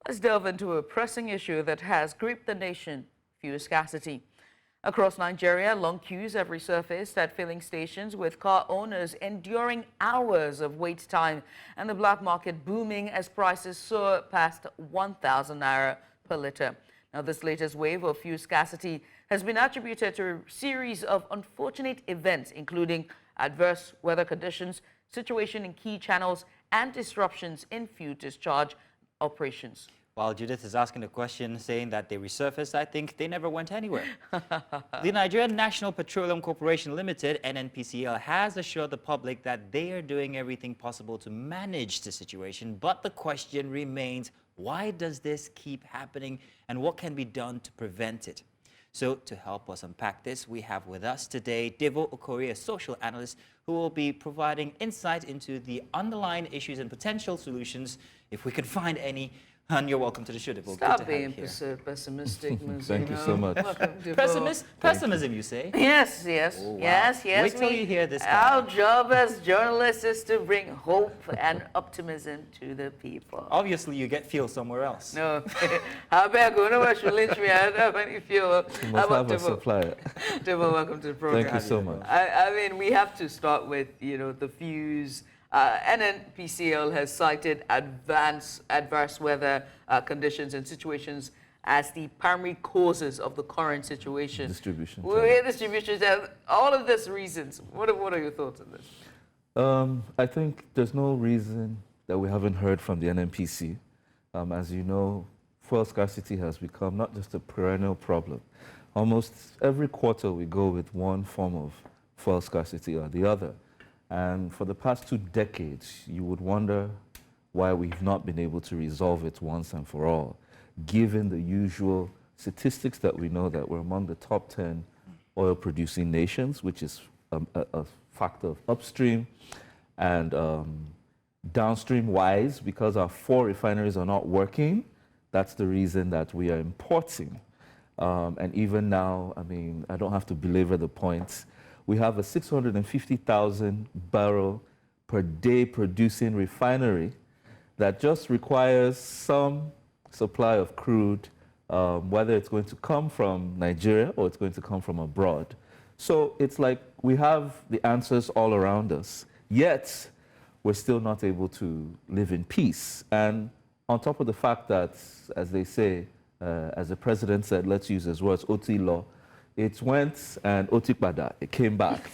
Let's delve into a pressing issue that has gripped the nation, fuel scarcity. Across Nigeria, long queues have resurfaced at filling stations, with car owners enduring hours of wait time and the black market booming as prices soar past 1,000 naira per litre. Now, this latest wave of fuel scarcity has been attributed to a series of unfortunate events, including adverse weather conditions, situation in key channels, and disruptions in fuel discharge operations. While Judith is asking the question, saying that they resurfaced, I think they never went anywhere. The Nigerian National Petroleum Corporation Limited, NNPCL, has assured the public that they are doing everything possible to manage the situation. But the question remains, why does this keep happening and what can be done to prevent it? So to help us unpack this, we have with us today Devoe Okorie, a social analyst, who will be providing insight into the underlying issues and potential solutions, if we can find any. And you're welcome to the show, Devoe. Stop being pessimistic, Thank you so much. Pessimism, you say? Yes, Oh, wow. yes. Wait till you hear this. Our job as journalists is to bring hope and optimism to the people. Obviously, you get fuel somewhere else. No, I better go. No one should lynch me. I don't have any fuel. You must have a supplier. Devoe, welcome to the program. Thank you so much. I mean, we have to start with, the fuse. NNPCL has cited adverse weather conditions and situations as the primary causes of the current situation. Distribution. Distributions, all of these reasons. What are your thoughts on this? I think there's no reason that we haven't heard from the NNPC. As you know, fuel scarcity has become not just a perennial problem. Almost every quarter we go with one form of fuel scarcity or the other. And for the past 2 decades, you would wonder why we've not been able to resolve it once and for all, given the usual statistics that we know that we're among the top 10 oil-producing nations, which is a factor of upstream and downstream-wise, because our 4 refineries are not working. That's the reason that we are importing. And even now, I mean, I don't have to belabor the point. We have a 650,000 barrel per day producing refinery that just requires some supply of crude, whether it's going to come from Nigeria or it's going to come from abroad. So it's like we have the answers all around us, yet we're still not able to live in peace. And on top of the fact that, as they say, as the president said, let's use his words, OT law, it went and otikpada, it came back.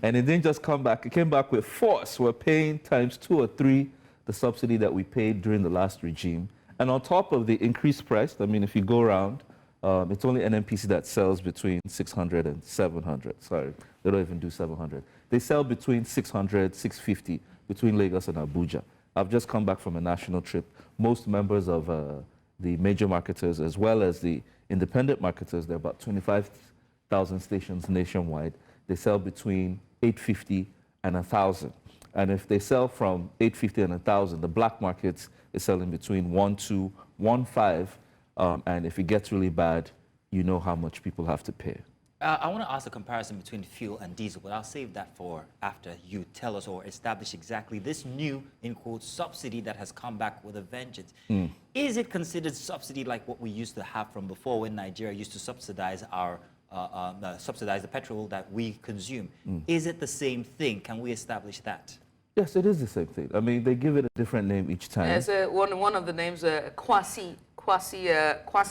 And it didn't just come back, it came back with force. We're paying times 2 or 3 the subsidy that we paid during the last regime. And on top of the increased price, I mean, if you go around, it's only NNPC that sells between 600 and 700. Sorry, they don't even do 700. They sell between 600, 650 between Lagos and Abuja. I've just come back from a national trip. Most members of the major marketers, as well as the independent marketers, there are about 25,000 stations nationwide. They sell between 850 and 1,000. And if they sell from 850 and 1,000, the black market is selling between 1.2, 1.5. And if it gets really bad, you know how much people have to pay. I want to ask a comparison between fuel and diesel, but I'll save that for after you tell us or establish exactly this new, in quotes, subsidy that has come back with a vengeance. Is it considered subsidy like what we used to have from before, when Nigeria used to subsidize our subsidize the petrol that we consume? Is it the same thing? Can we establish that? Yes, it is the same thing. I mean, they give it a different name each time. It's one of the names, quasi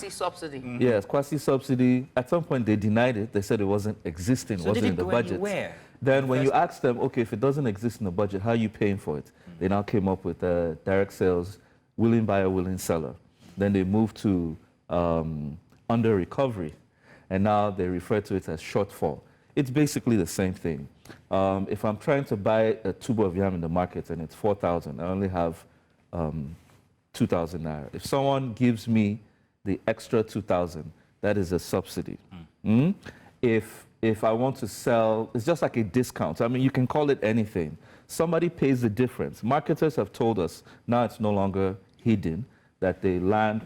subsidy. Yes, quasi subsidy. At some point, they denied it. They said it wasn't existing, So wasn't in the budget. Anywhere? Then when you ask them, okay, if it doesn't exist in the budget, how are you paying for it? They now came up with direct sales, willing buyer, willing seller. Then they moved to under recovery, and now they refer to it as shortfall. It's basically the same thing. If I'm trying to buy a tube of yam in the market and it's 4,000, I only have 2,000 naira. If someone gives me the extra 2,000, that is a subsidy. If I want to sell, it's just like a discount. I mean, you can call it anything. Somebody pays the difference. Marketers have told us now it's no longer hidden that they land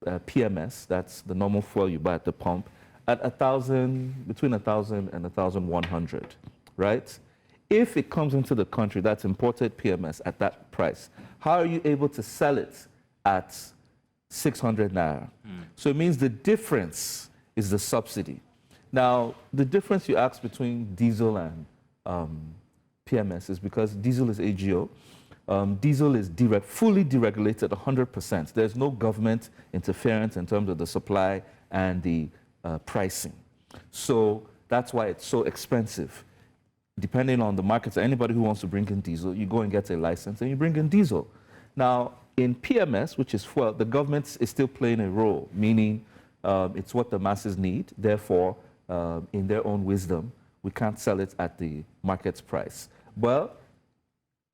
PMS, that's the normal fuel you buy at the pump, at 1,000, between 1,000 and 1,100, right? If it comes into the country, that's imported PMS at that price, how are you able to sell it at 600 naira. So it means the difference is the subsidy. Now, the difference you ask between diesel and PMS is because diesel is AGO. Diesel is fully deregulated 100%. There's no government interference in terms of the supply and the pricing. So that's why it's so expensive. Depending on the markets, anybody who wants to bring in diesel, you go and get a license and you bring in diesel. Now, in PMS, which is fuel, the government is still playing a role, meaning it's what the masses need. Therefore, in their own wisdom, we can't sell it at the market's price. Well,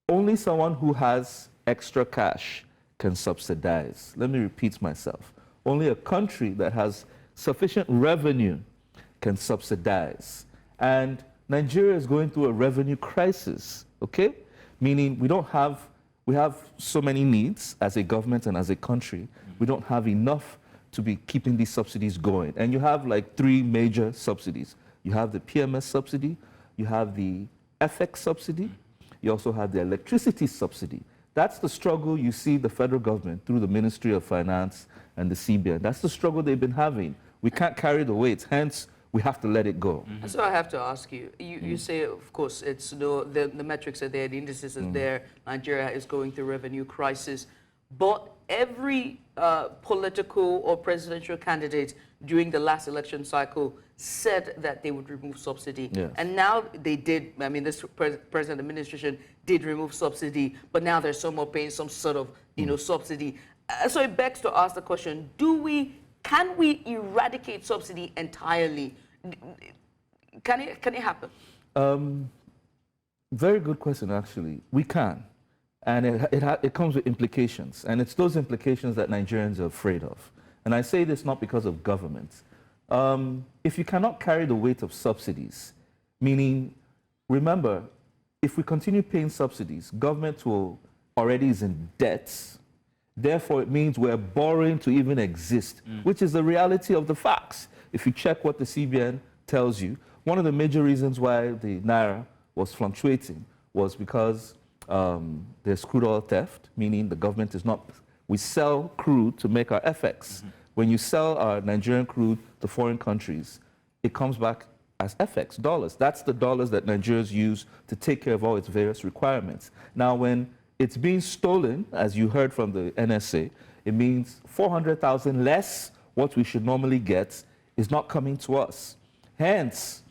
only someone who has extra cash can subsidize. Let me repeat myself. Only a country that has sufficient revenue can subsidize. And Nigeria is going through a revenue crisis, okay? Meaning we have so many needs as a government and as a country. We don't have enough to be keeping these subsidies going. And you have like 3 major subsidies. You have the PMS subsidy, you have the FX subsidy, you also have the electricity subsidy. That's the struggle you see the federal government through the Ministry of Finance and the CBN. That's the struggle they've been having. We can't carry the weight, hence we have to let it go. So I have to ask you, you say, of course, it's the metrics are there, the indices are there, Nigeria is going through revenue crisis, but every political or presidential candidate during the last election cycle said that they would remove subsidy. Yes. And now they did, I mean, this present administration did remove subsidy, but now they're somewhat paying some sort of, subsidy. So it begs to ask the question, can we eradicate subsidy entirely? Can it happen? Very good question, actually. We can. And it comes with implications. And it's those implications that Nigerians are afraid of. And I say this not because of government. If you cannot carry the weight of subsidies, meaning, remember, if we continue paying subsidies, government already is in debt. Therefore, it means we're borrowing to even exist, which is the reality of the facts. If you check what the CBN tells you, one of the major reasons why the Naira was fluctuating was because there's crude oil theft, meaning the government is not, we sell crude to make our FX. When you sell our Nigerian crude to foreign countries, it comes back as FX, dollars. That's the dollars that Nigerians use to take care of all its various requirements. Now, when it's being stolen, as you heard from the NSA, it means 400,000 less what we should normally get is not coming to us. Hence,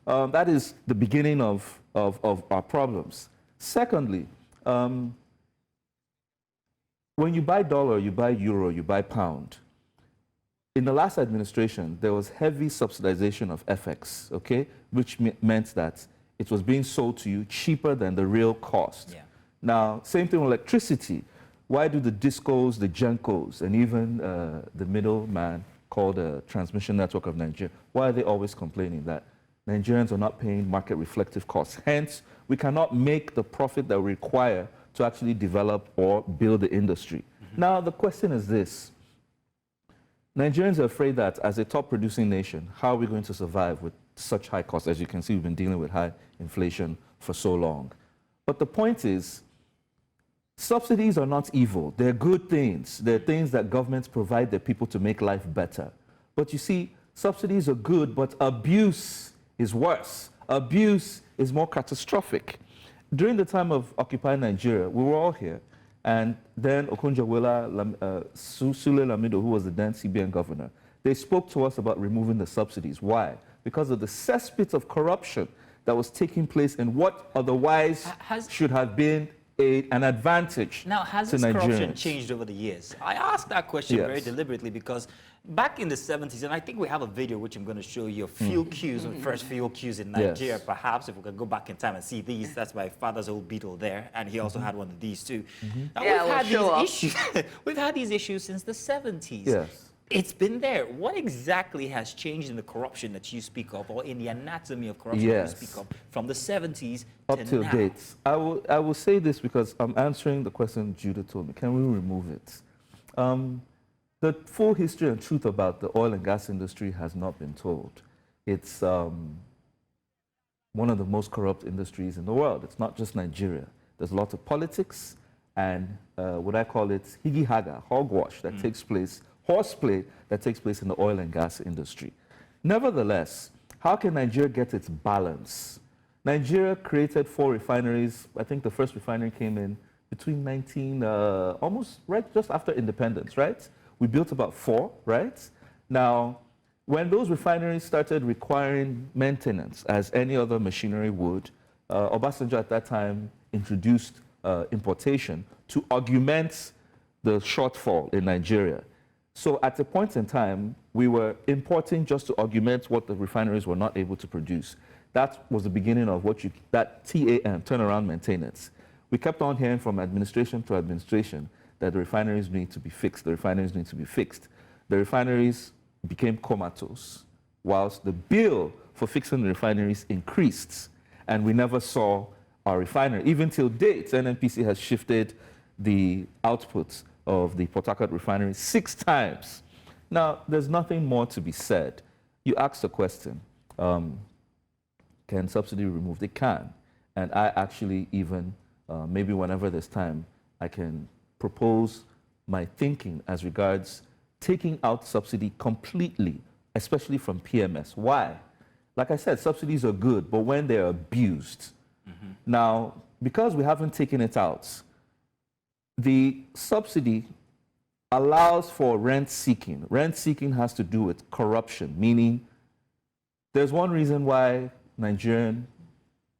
that is the beginning of our problems. Secondly, when you buy dollar, you buy euro, you buy pound, in the last administration, there was heavy subsidization of FX, okay, which meant that it was being sold to you cheaper than the real cost. Yeah. Now, same thing with electricity. Why do the DISCOs, the GENCOs, and even the middleman called the Transmission Network of Nigeria, why are they always complaining that Nigerians are not paying market-reflective costs? Hence, we cannot make the profit that we require to actually develop or build the industry. Now, the question is this. Nigerians are afraid that as a top-producing nation, how are we going to survive with such high costs? As you can see, we've been dealing with high inflation for so long. But the point is, subsidies are not evil. They're good things. They're things that governments provide their people to make life better. But you see, subsidies are good, but abuse is worse. Abuse is more catastrophic. During the time of Occupy Nigeria, we were all here. And then Okonjo-Iweala, Sule Lamido, who was the then CBN governor, they spoke to us about removing the subsidies. Why? Because of the cesspit of corruption that was taking place in what otherwise should have been an advantage to Nigerians. Now, has this corruption changed over the years? I asked that question very deliberately because back in the 70s, and I think we have a video which I'm going to show you of fuel queues, the first fuel queues in Nigeria, perhaps, if we can go back in time and see these. That's my father's old Beetle there, and he also had one of these too. Now, we've had these issues. We've had these issues since the 70s. Yes. It's been there. What exactly has changed in the corruption that you speak of, or in the anatomy of corruption that you speak of, from the 70s up till now? date? I will say this because I'm answering the question Judah told me. Can we remove it? The full history and truth about the oil and gas industry has not been told. It's one of the most corrupt industries in the world. It's not just Nigeria. There's a lot of politics, and what I call it, higi-haga, hogwash that takes place, horseplay that takes place in the oil and gas industry. Nevertheless, how can Nigeria get its balance? Nigeria created 4 refineries. I think the first refinery came in between almost right just after independence, right? We built about 4, right? Now, when those refineries started requiring maintenance, as any other machinery would, Obasanjo at that time introduced importation to augment the shortfall in Nigeria. So at a point in time, we were importing just to augment what the refineries were not able to produce. That was the beginning of that TAM, turnaround maintenance. We kept on hearing from administration to administration that the refineries need to be fixed, the refineries need to be fixed. The refineries became comatose, whilst the bill for fixing the refineries increased, and we never saw our refinery. Even till date, NNPC has shifted the outputs of the Port Harcourt refinery 6 times. Now, there's nothing more to be said. You asked a question, can subsidy be removed? It can. And I actually even, maybe whenever there's time, I can propose my thinking as regards taking out subsidy completely, especially from PMS. Why? Like I said, subsidies are good, but when they're abused. Now, because we haven't taken it out, the subsidy allows for rent seeking. Rent seeking has to do with corruption, meaning there's one reason why Nigerian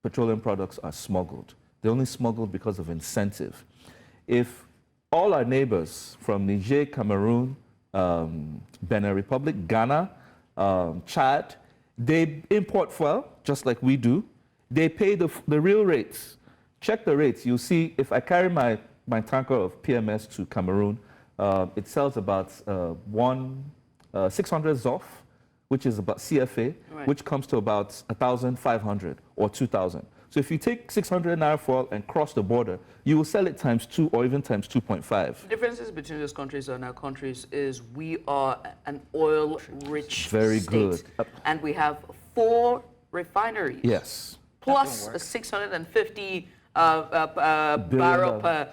petroleum products are smuggled. They're only smuggled because of incentive. If all our neighbors from Niger, Cameroon, Benin Republic, Ghana, Chad, they import fuel just like we do. They pay the real rates. Check the rates. You'll see if I carry my tanker of PMS to Cameroon, it sells about 600 ZOF, which is about CFA, right, which comes to about 1,500 or 2,000. So if you take 600 naira fuel and cross the border, you will sell it times 2 or even times 2.5. The differences between those countries and our countries is we are an oil-rich Very state, good. and we have 4 refineries. Yes. Plus a 650 barrel per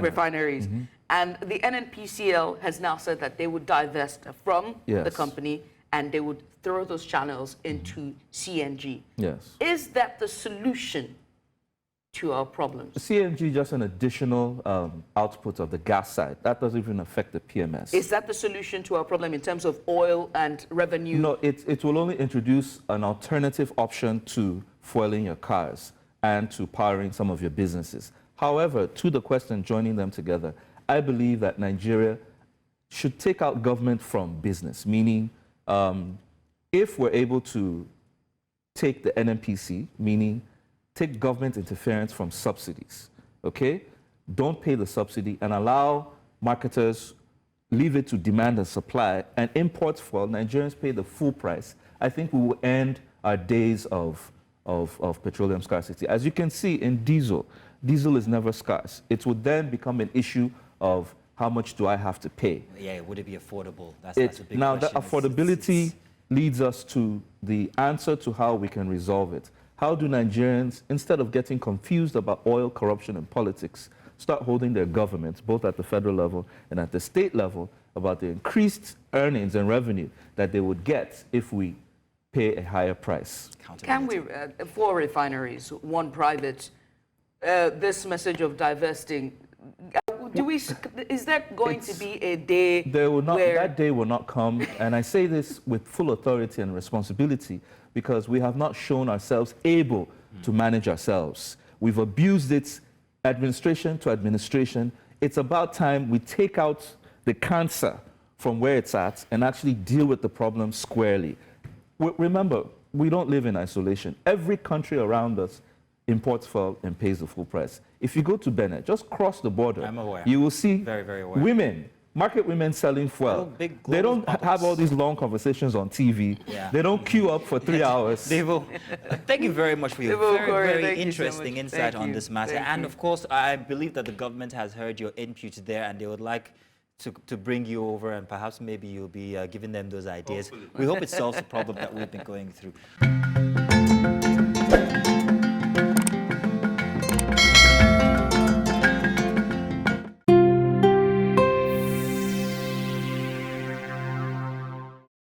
refineries. And the NNPCL has now said that they would divest from the company and they would throw those channels into CNG. Yes. Is that the solution to our problems? CNG just an additional output of the gas side. That doesn't even affect the PMS. Is that the solution to our problem in terms of oil and revenue? No, it will only introduce an alternative option to fueling your cars and to powering some of your businesses. However, to the question, joining them together, I believe that Nigeria should take out government from business, meaning if we're able to take the NNPC, meaning take government interference from subsidies, okay? Don't pay the subsidy and allow marketers, leave it to demand and supply, and imports fuel, Nigerians pay the full price. I think we will end our days of petroleum scarcity. As you can see in diesel is never scarce. It would then become an issue of how much do I have to pay? Yeah, would it be affordable? That's a big now, question. the affordability leads us to the answer to how we can resolve it. How do Nigerians, instead of getting confused about oil, corruption, and politics, start holding their governments, both at the federal level and at the state level, about the increased earnings and revenue that they would get if we pay a higher price? Can we, 4 refineries, 1 private, this message of divesting, is there going to be a day that day will not come, and I say this with full authority and responsibility because we have not shown ourselves able to manage ourselves. We've abused it administration to administration. It's about time we take out the cancer from where it's at and actually deal with the problem squarely. Remember, we don't live in isolation. Every country around us imports fuel and pays the full price. If you go to Benin, just cross the border, I'm aware. you will see very, very aware. women, market women selling fuel. They don't have all these long conversations on TV. Yeah. They don't queue up for 3 hours. Devoe, thank you very much for your Devoe very, Okorie, very thank you so interesting much. insight on this matter. And of course, I believe that the government has heard your input there and they would like to bring you over and perhaps maybe you'll be giving them those ideas. Hopefully. We hope it solves the problem that we've been going through.